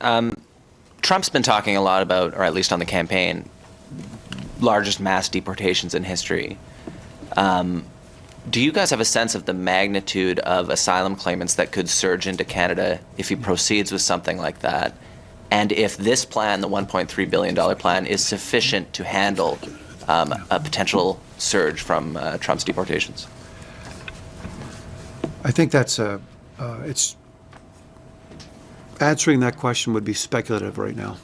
Trump's been talking a lot about, or at least on the campaign, largest mass deportations in history. Do you guys have a sense of the magnitude of asylum claimants that could surge into Canada if he proceeds with something like that? And if this plan, the $1.3 billion plan, is sufficient to handle a potential surge from Trump's deportations? I think that's it's answering that question would be speculative right now.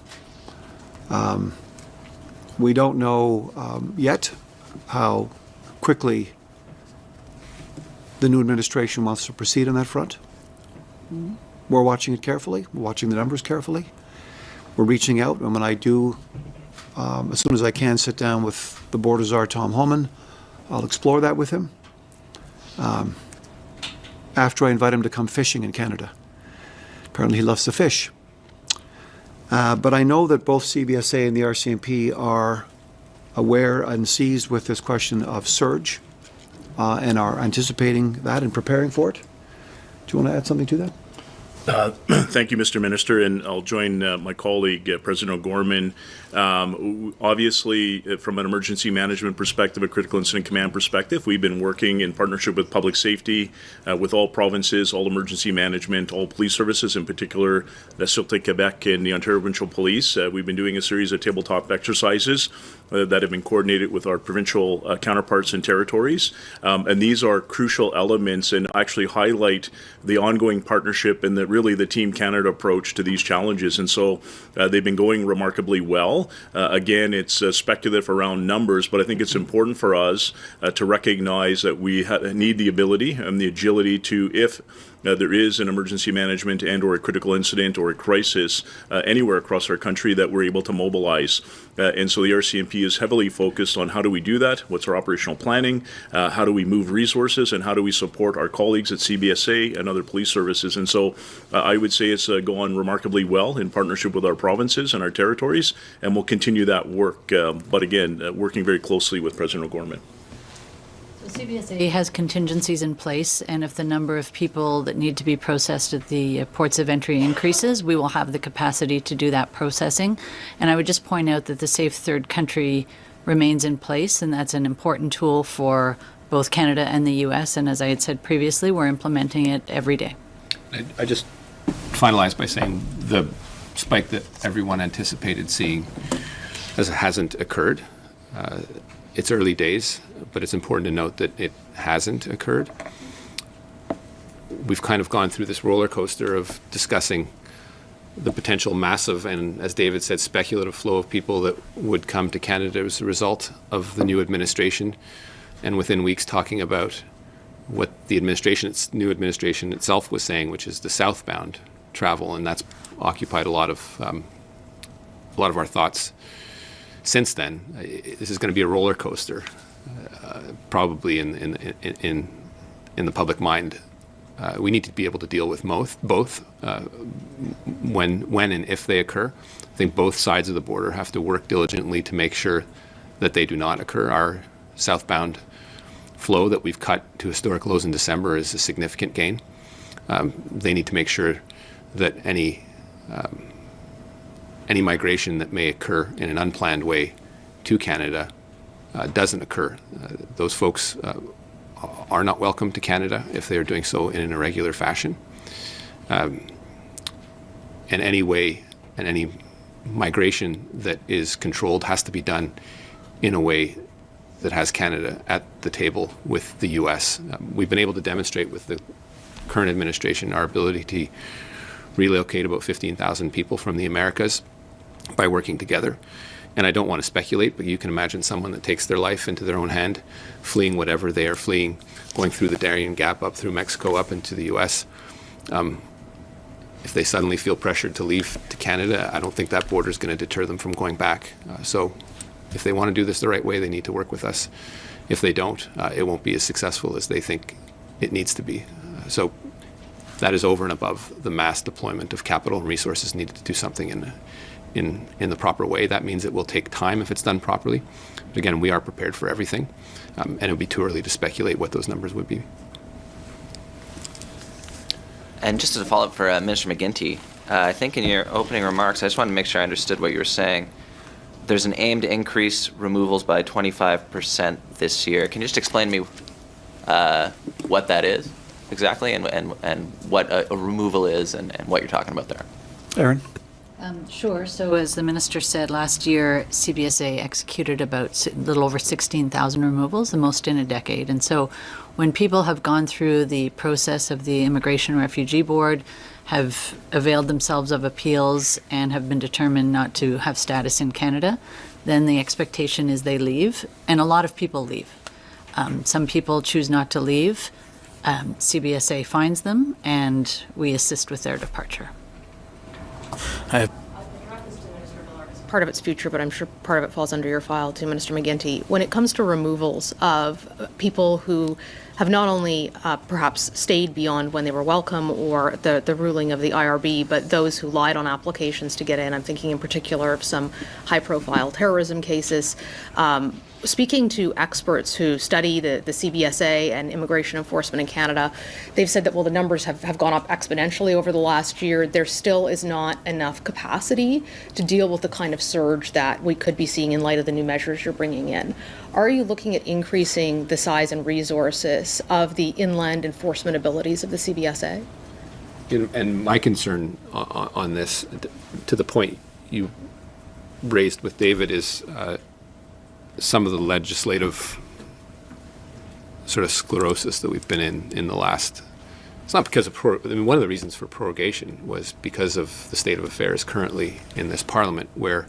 We don't know yet how quickly the new administration wants to proceed on that front. We're watching it carefully. We're watching the numbers carefully. We're reaching out, and when I do, as soon as I can, sit down with the border czar, Tom Homan, I'll explore that with him. After I invite him to come fishing in Canada. Apparently he loves to fish. But I know that both CBSA and the RCMP are aware and seized with this question of surge and are anticipating that and preparing for it. Do you want to add something to that? Thank you, Mr. Minister, and I'll join my colleague, President O'Gorman. Obviously, from an emergency management perspective, a critical incident command perspective, we've been working in partnership with public safety, with all provinces, all emergency management, all police services, in particular, La Sûreté Québec and the Ontario Provincial Police. We've been doing a series of tabletop exercises that have been coordinated with our provincial counterparts and territories. And these are crucial elements and actually highlight the ongoing partnership and really the Team Canada approach to these challenges. And so they've been going remarkably well. Again, it's speculative around numbers, but I think it's important for us to recognize that we need the ability and the agility to, if there is an emergency management and or a critical incident or a crisis anywhere across our country, that we're able to mobilize. And so the RCMP is heavily focused on how do we do that, what's our operational planning, how do we move resources, and how do we support our colleagues at CBSA and other police services. And so I would say it's gone remarkably well in partnership with our provinces and our territories, and we'll continue that work, but again, working very closely with President O'Gorman. CBSA has contingencies in place, and if the number of people that need to be processed at the ports of entry increases, we will have the capacity to do that processing. And I would just point out that the Safe Third Country remains in place, and that's an important tool for both Canada and the U.S. And as I had said previously, we're implementing it every day. I just finalize by saying the spike that everyone anticipated seeing hasn't occurred. It's early days, but it's important to note that it hasn't occurred. We've kind of gone through this roller coaster of discussing the potential massive and, as David said, speculative flow of people that would come to Canada as a result of the new administration, and within weeks talking about what the new administration itself was saying, which is the southbound travel, and that's occupied a lot of our thoughts. Since then, this is going to be a roller coaster, probably in the public mind. We need to be able to deal with both when and if they occur. I think both sides of the border have to work diligently to make sure that they do not occur. Our southbound flow that we've cut to historic lows in December is a significant gain. They need to make sure that any migration that may occur in an unplanned way to Canada doesn't occur. Those folks are not welcome to Canada if they are doing so in an irregular fashion. And any way and any migration that is controlled has to be done in a way that has Canada at the table with the U.S. We've been able to demonstrate with the current administration our ability to relocate about 15,000 people from the Americas by working together. And I don't want to speculate, but you can imagine someone that takes their life into their own hand, fleeing whatever they are fleeing, going through the Darien Gap, up through Mexico, up into the U.S. If they suddenly feel pressured to leave to Canada, I don't think that border is going to deter them from going back. So if they want to do this the right way, they need to work with us. If they don't, it won't be as successful as they think it needs to be. So that is over and above the mass deployment of capital and resources needed to do something in the proper way. That means it will take time if it's done properly. But again, we are prepared for everything, and it would be too early to speculate what those numbers would be. And just as a follow-up for Minister McGuinty, I think in your opening remarks, I just wanted to make sure I understood what you were saying. There's an aim to increase removals by 25% this year. Can you just explain to me what that is exactly, and what a removal is, and what you're talking about there? Aaron? Sure. So as the minister said, last year, CBSA executed about a little over 16,000 removals, the most in a decade. And so when people have gone through the process of the Immigration and Refugee Board, have availed themselves of appeals, and have been determined not to have status in Canada, then the expectation is they leave. And a lot of people leave. Some people choose not to leave. CBSA finds them, and we assist with their departure. Part of its future, but I'm sure part of it falls under your file to Minister McGuinty. When it comes to removals of people who have not only perhaps stayed beyond when they were welcome or the ruling of the IRB, but those who lied on applications to get in, I'm thinking in particular of some high-profile terrorism cases. Speaking to experts who study the CBSA and immigration enforcement in Canada, they've said that, well, the numbers have gone up exponentially over the last year. There still is not enough capacity to deal with the kind of surge that we could be seeing in light of the new measures you're bringing in. Are you looking at increasing the size and resources of the inland enforcement abilities of the CBSA? And my concern on this, to the point you raised with David, is some of the legislative sort of sclerosis that we've been in the last. It's not because of one of the reasons for prorogation was because of the state of affairs currently in this Parliament, where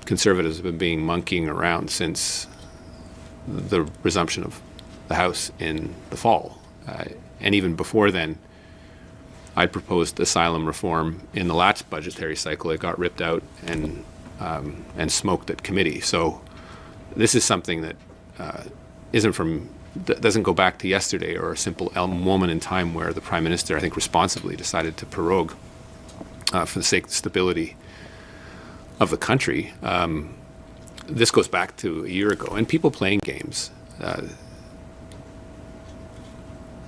Conservatives have been monkeying around since the resumption of the House in the fall, and even before then. I'd proposed asylum reform in the last budgetary cycle. It got ripped out and smoked at committee. So this is something that doesn't go back to yesterday or a simple moment in time where the Prime Minister, I think, responsibly decided to prorogue for the sake of the stability of the country. This goes back to a year ago, and people playing games.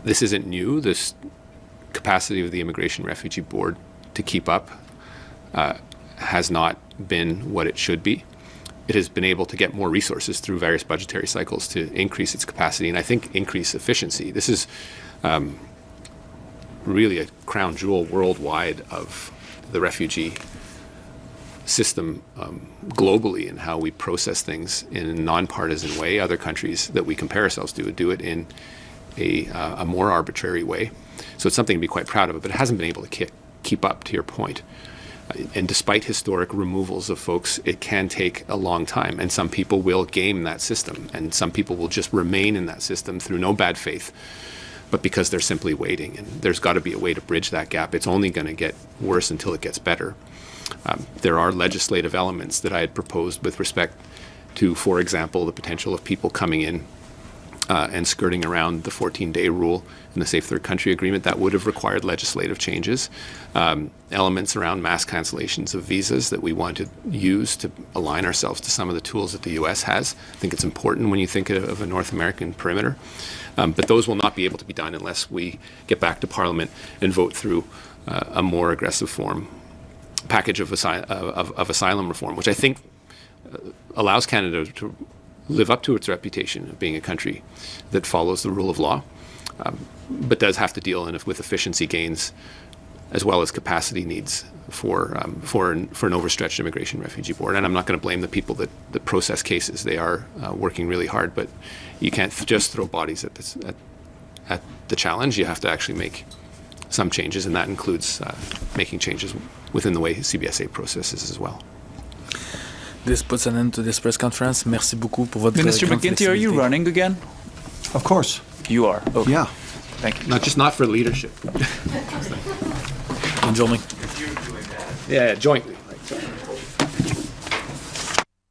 This isn't new. This capacity of the Immigration and Refugee Board to keep up has not been what it should be. It has been able to get more resources through various budgetary cycles to increase its capacity and I think increase efficiency. This is really a crown jewel worldwide of the refugee system globally and how we process things in a nonpartisan way. Other countries that we compare ourselves to do it in a more arbitrary way. So it's something to be quite proud of, but it hasn't been able to keep up, to your point. And despite historic removals of folks, it can take a long time. And some people will game that system. And some people will just remain in that system through no bad faith, but because they're simply waiting. And there's got to be a way to bridge that gap. It's only going to get worse until it gets better. There are legislative elements that I had proposed with respect to, for example, the potential of people coming in and skirting around the 14-day rule in the Safe Third Country Agreement. That would have required legislative changes. Elements around mass cancellations of visas that we want to use to align ourselves to some of the tools that the U.S. has. I think it's important when you think of a North American perimeter. But those will not be able to be done unless we get back to Parliament and vote through a more aggressive package of asylum reform, which I think allows Canada to live up to its reputation of being a country that follows the rule of law, but does have to deal with efficiency gains as well as capacity needs for an overstretched Immigration Refugee Board. And I'm not going to blame the people that process cases. They are working really hard, but you can't just throw bodies at the challenge. You have to actually make some changes, and that includes making changes within the way CBSA processes as well. This puts an end to this press conference. Merci beaucoup pour votre Minister McGuinty, are you running again? Of course. You are. Okay. Yeah. Thank you. Not for leadership. Bonne journée. Yeah, jointly.